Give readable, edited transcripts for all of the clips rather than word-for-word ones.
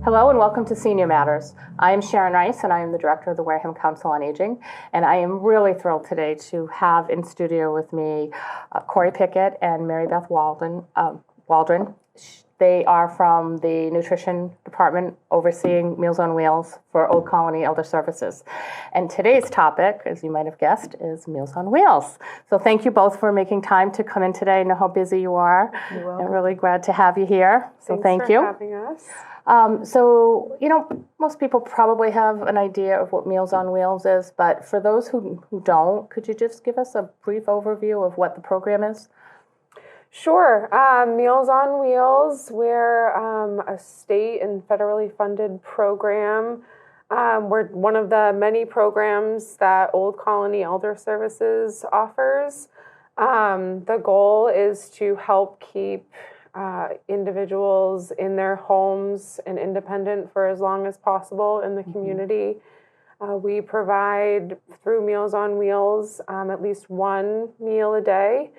Hello and welcome to Senior Matters. I am Sharon and I am the Director of the Wareham Council on Aging, and I am really thrilled today to have in studio with me Corey Pickett and Mary Beth Waldron. They are from the Nutrition Department overseeing Meals on Wheels for Old Colony Elder Services. And today's topic, as you might have guessed, is Meals on Wheels. So thank you both for making time to come in today. I know how busy you are. You're welcome. I'm really glad to have you here. So thank you. Thanks for having us. Most people probably have an idea of what Meals on Wheels is, but for those who don't, could you just give us a brief overview of what the program is? Sure. Meals on Wheels, we're a state and federally funded program. We're one of the many programs that Old Colony Elder Services offers. The goal is to help keep individuals in their homes and independent for as long as possible in the community. We provide, through Meals on Wheels, at least one meal a day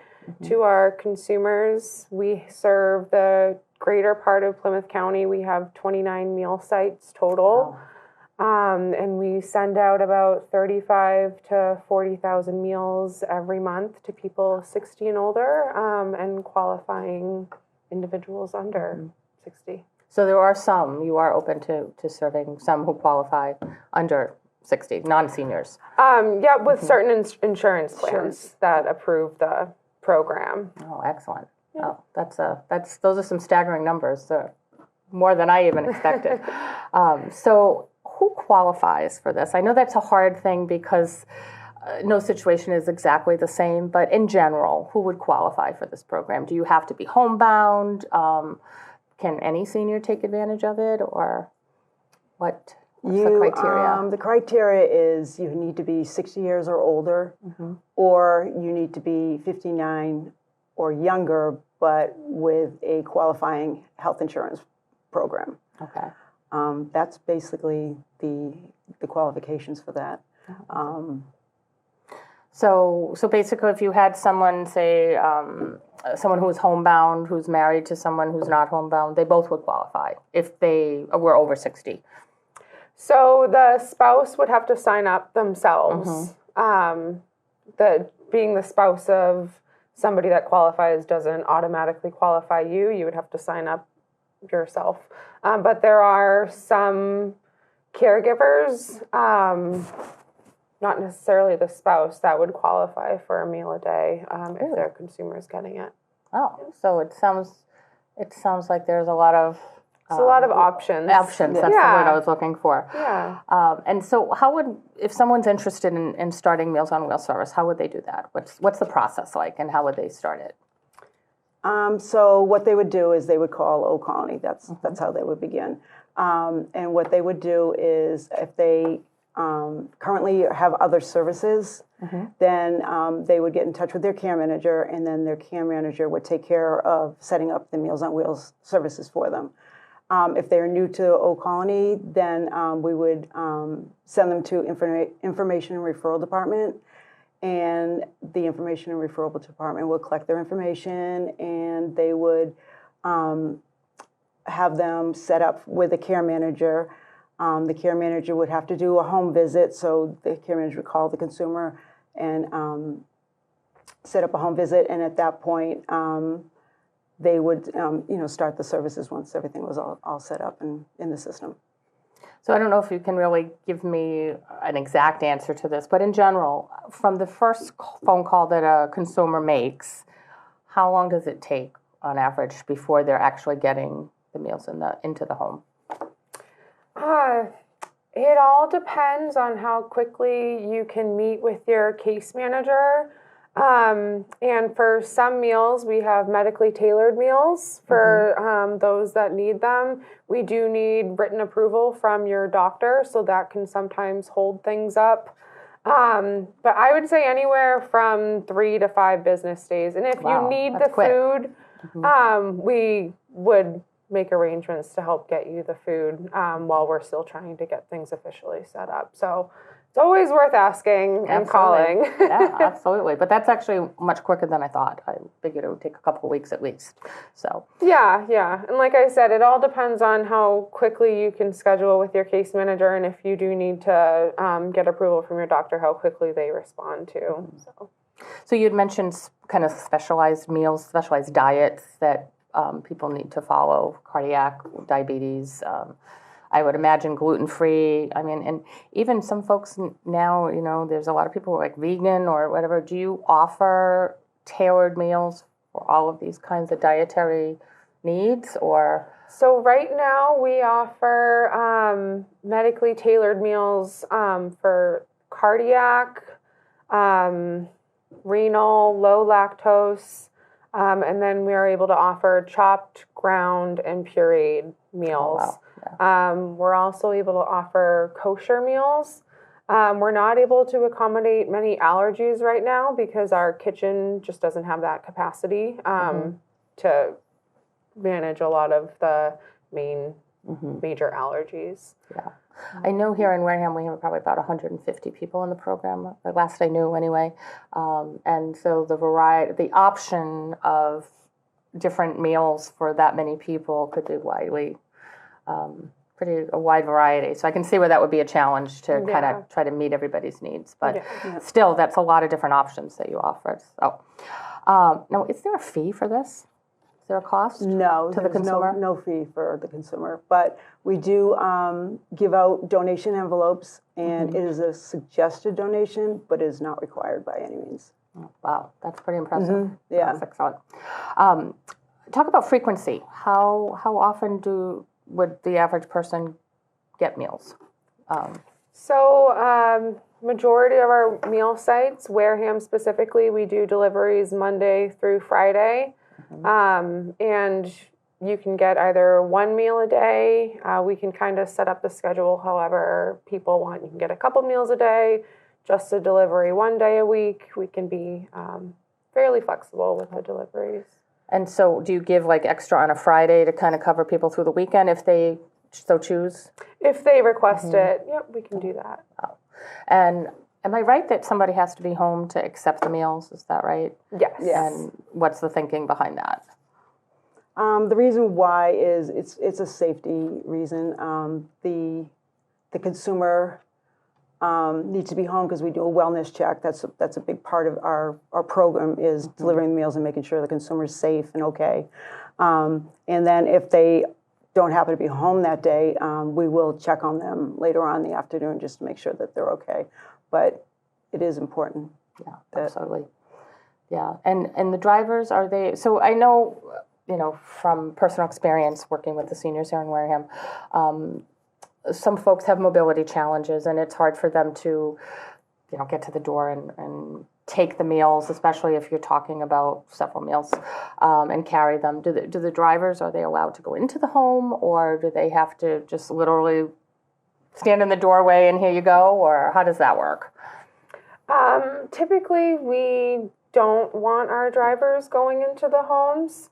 to our consumers. We serve the greater part of Plymouth County. We have 29 meal sites total. Wow. And we send out about 35 to 40,000 meals every month to people 60 and older, and qualifying individuals under 60. So there are some, you are open to serving some who qualify under 60, non-seniors. With certain insurance plans that approve the program. Oh, excellent. Yeah. Oh, those are some staggering numbers, more than I even expected. So who qualifies for this? I know that's a hard thing because no situation is exactly the same, but in general, who would qualify for this program? Do you have to be homebound? Can any senior take advantage of it, or what's the criteria? The criteria is you need to be 60 years or older, or you need to be 59 or younger, but with a qualifying health insurance program. Okay. That's basically the qualifications for that. So basically, if you had someone, say, someone who is homebound, who's married to someone who's not homebound, they both would qualify if they were over 60. So the spouse would have to sign up themselves. Being the spouse of somebody that qualifies doesn't automatically qualify you. You would have to sign up yourself. But there are some caregivers, not necessarily the spouse, that would qualify for a meal a day if their consumer is getting it. Oh, so it sounds like there's a lot of it's a lot of options. Options, that's the word I was looking for. Yeah. And so if someone's interested in starting Meals on Wheels service, how would they do that? What's the process like, and how would they start it? So what they would do is they would call Old Colony. That's how they would begin. And what they would do is if they currently have other services, then they would get in touch with their care manager, and then their care manager would take care of setting up the Meals on Wheels services for them. If they're new to Old Colony, then we would send them to Information and Referral Department, and the Information and Referral Department would collect their information, and they would have them set up with a care manager. The care manager would have to do a home visit, so the care manager would call the consumer and set up a home visit, and at that point, they would start the services once everything was all set up and in the system. So I don't know if you can really give me an exact answer to this, but in general, from the first phone call that a consumer makes, how long does it take on average before they're actually getting the meals into the home? It all depends on how quickly you can meet with your case manager. And for some meals, we have medically tailored meals for those that need them. We do need written approval from your doctor, so that can sometimes hold things up. But I would say anywhere from 3 to 5 business days. And if you need the food, we would make arrangements to help get you the food while we're still trying to get things officially set up. So It's always worth asking and calling. Yeah, absolutely. But that's actually much quicker than I thought. I figured it would take a couple of weeks at least. So Yeah. And like I said, it all depends on how quickly you can schedule with your case manager, and if you do need to get approval from your doctor, how quickly they respond to. So you'd mentioned kind of specialized meals, specialized diets that people need to follow, cardiac, diabetes, I would imagine gluten-free. I mean, and even some folks now, there's a lot of people who are like vegan or whatever. Do you offer tailored meals for all of these kinds of dietary needs, or? So right now we offer medically tailored meals for cardiac, renal, low lactose, and then we are able to offer chopped, ground, and pureed meals. Oh, wow. Yeah. We're also able to offer kosher meals. We're not able to accommodate many allergies right now because our kitchen just doesn't have that capacity to manage a lot of the major allergies. Yeah. I know here in Wareham we have probably about 150 people in the program, the last I knew anyway. And so the option of different meals for that many people could be a wide variety. So I can see where that would be a challenge to kind of try to meet everybody's needs. But still, that's a lot of different options that you offer. So now, is there a fee for this? Is there a cost No, to the consumer? No fee for the consumer. But we do give out donation envelopes, and it is a suggested donation, but it is not required by any means. Oh, wow, that's pretty impressive. Yeah. That's excellent. Talk about frequency. How often would the average person get meals? Majority of our meal sites, Wareham specifically, we do deliveries Monday through Friday. And you can get either one meal a day. We can kind of set up the schedule however people want. You can get a couple meals a day, just a delivery one day a week. We can be fairly flexible with the deliveries. And so do you give like extra on a Friday to kind of cover people through the weekend if they so choose? If they request it, yep, we can do that. Oh. And am I right that somebody has to be home to accept the meals? Is that right? Yes. And what's the thinking behind that? The reason why is it's a safety reason. The consumer needs to be home because we do a wellness check. That's a big part of our program is delivering the meals and making sure the consumer is safe and okay. And then if they don't happen to be home that day, we will check on them later on in the afternoon just to make sure that they're okay. But it is important. Yeah, absolutely. Yeah, and the drivers, are they, so I know, from personal experience working with the seniors here in Wareham, some folks have mobility challenges and it's hard for them to, get to the door and take the meals, especially if you're talking about several meals, and carry them. Do the drivers, are they allowed to go into the home, or do they have to just literally stand in the doorway and here you go, or how does that work? Typically, we don't want our drivers going into the homes.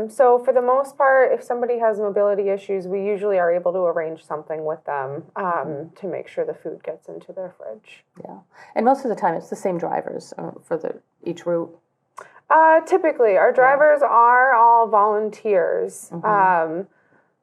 So for the most part, if somebody has mobility issues, we usually are able to arrange something with them to make sure the food gets into their fridge. Yeah, and most of the time it's the same drivers for each route. Typically, our drivers are all volunteers.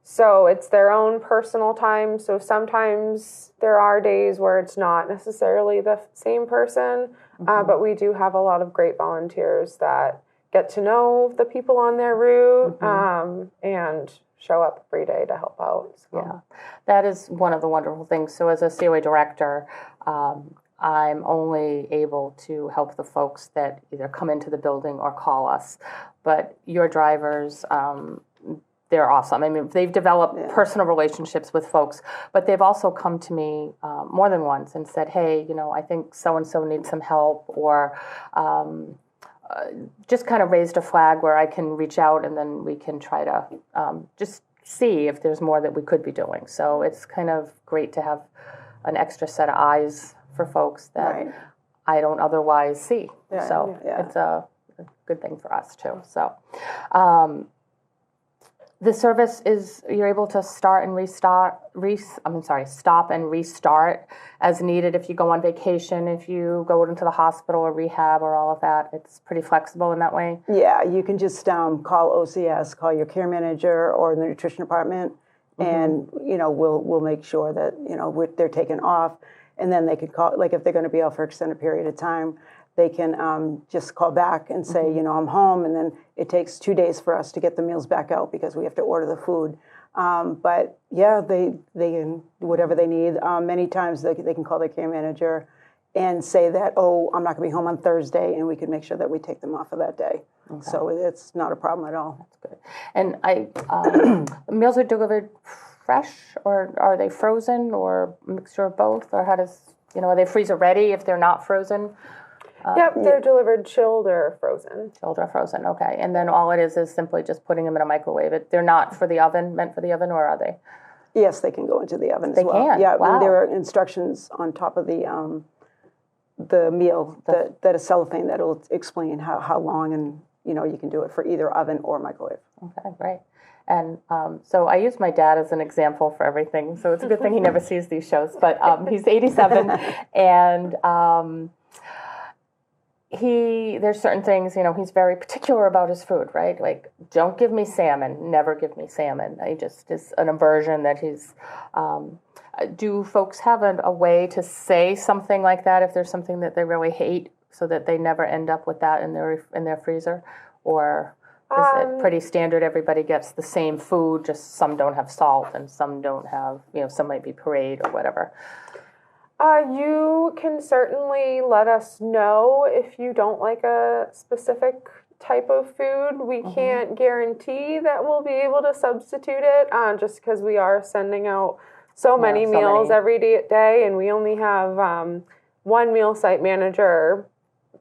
So it's their own personal time. So sometimes there are days where it's not necessarily the same person, but we do have a lot of great volunteers that get to know the people on their route and show up every day to help out. So. Yeah, that is one of the wonderful things. So as a COA director, I'm only able to help the folks that either come into the building or call us. But your drivers, they're awesome. I mean, they've developed personal relationships with folks, but they've also come to me more than once and said, hey, I think so-and-so needs some help, or just kind of raised a flag where I can reach out and then we can try to just see if there's more that we could be doing. So it's kind of great to have an extra set of eyes for folks that I don't otherwise see. It's a good thing for us too. So The service is, you're able to stop and restart as needed if you go on vacation, if you go into the hospital or rehab or all of that. It's pretty flexible in that way. Yeah, you can just call OCS, call your care manager or the nutrition department, and we'll make sure that they're taken off, and then they could call, like if they're going to be out for an extended period of time, they can just call back and say, I'm home, and then it takes 2 days for us to get the meals back out because we have to order the food. But yeah, they can do whatever they need. Many times they can call their care manager and say that, I'm not going to be home on Thursday, and we can make sure that we take them off of that day. Okay. So it's not a problem at all. That's good. And the meals are delivered fresh, or are they frozen, or a mixture of both, or how does, are they freezer ready if they're not frozen? Yep, they're delivered chilled or frozen. Chilled or frozen, okay. And then all it is simply just putting them in a microwave. They're not for the oven, meant for the oven, or are they? Yes, they can go into the oven as well. They can? Yeah, wow. And there are instructions on top of the meal that is cellophane that will explain how long, and you can do it for either oven or microwave. Okay, great. And so I use my dad as an example for everything. So it's a good thing he never sees these shows. But he's 87, and there's certain things, he's very particular about his food, right? Like, don't give me salmon, never give me salmon. It's an aversion that he's, do folks have a way to say something like that if there's something that they really hate, so that they never end up with that in their freezer? Or is it pretty standard, everybody gets the same food, just some don't have salt and some don't have, some might be pureed or whatever? You can certainly let us know if you don't like a specific type of food. We can't guarantee that we'll be able to substitute it, just because we are sending out so many meals every day, and we only have one meal site manager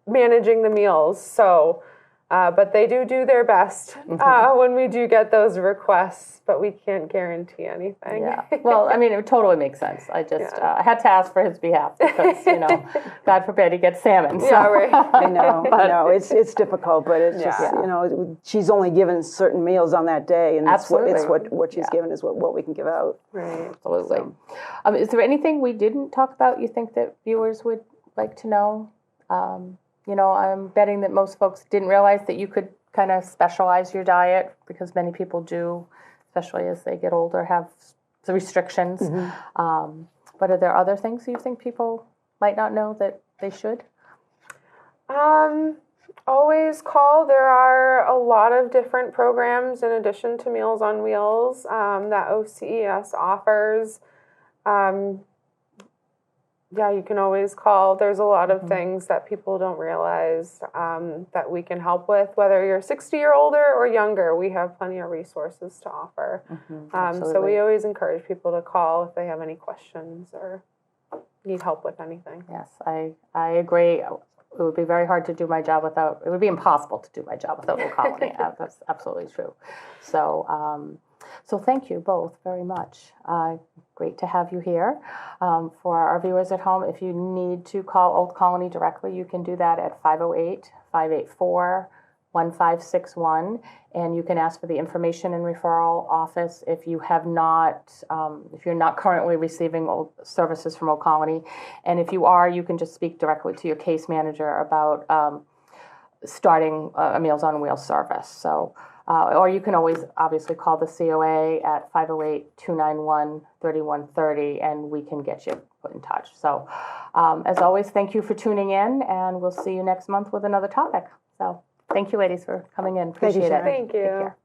managing the meals. So, but they do their best when we do get those requests, but we can't guarantee anything. Yeah. Well, it totally makes sense. I just I had to ask for his behalf because, God forbid he gets salmon. So. Yeah, right. I know. No, it's difficult, but it's just, she's only given certain meals on that day, and it's what she's given is what we can give out. Right. Absolutely. So. Is there anything we didn't talk about you think that viewers would like to know? I'm betting that most folks didn't realize that you could kind of specialize your diet, because many people do, especially as they get older, have the restrictions. But are there other things you think people might not know that they should? Always call. There are a lot of different programs in addition to Meals on Wheels that OCES offers. You can always call. There's a lot of things that people don't realize that we can help with. Whether you're 60 or older or younger, we have plenty of resources to offer. So we always encourage people to call if they have any questions or need help with anything. Yes, I agree. It would be very hard to do my job without, it would be impossible to do my job without Old Colony. That's absolutely true. So thank you both very much. Great to have you here. For our viewers at home, if you need to call Old Colony directly, you can do that at 508-584-1561, and you can ask for the information and referral office if you have not, if you're not currently receiving services from Old Colony. And if you are, you can just speak directly to your case manager about starting a Meals on Wheels service. So. Or you can always obviously call the COA at 508-291-3130, and we can get you put in touch. So as always, thank you for tuning in, and we'll see you next month with another topic. So thank you, ladies, for coming in. Appreciate it. Thank you. Take care.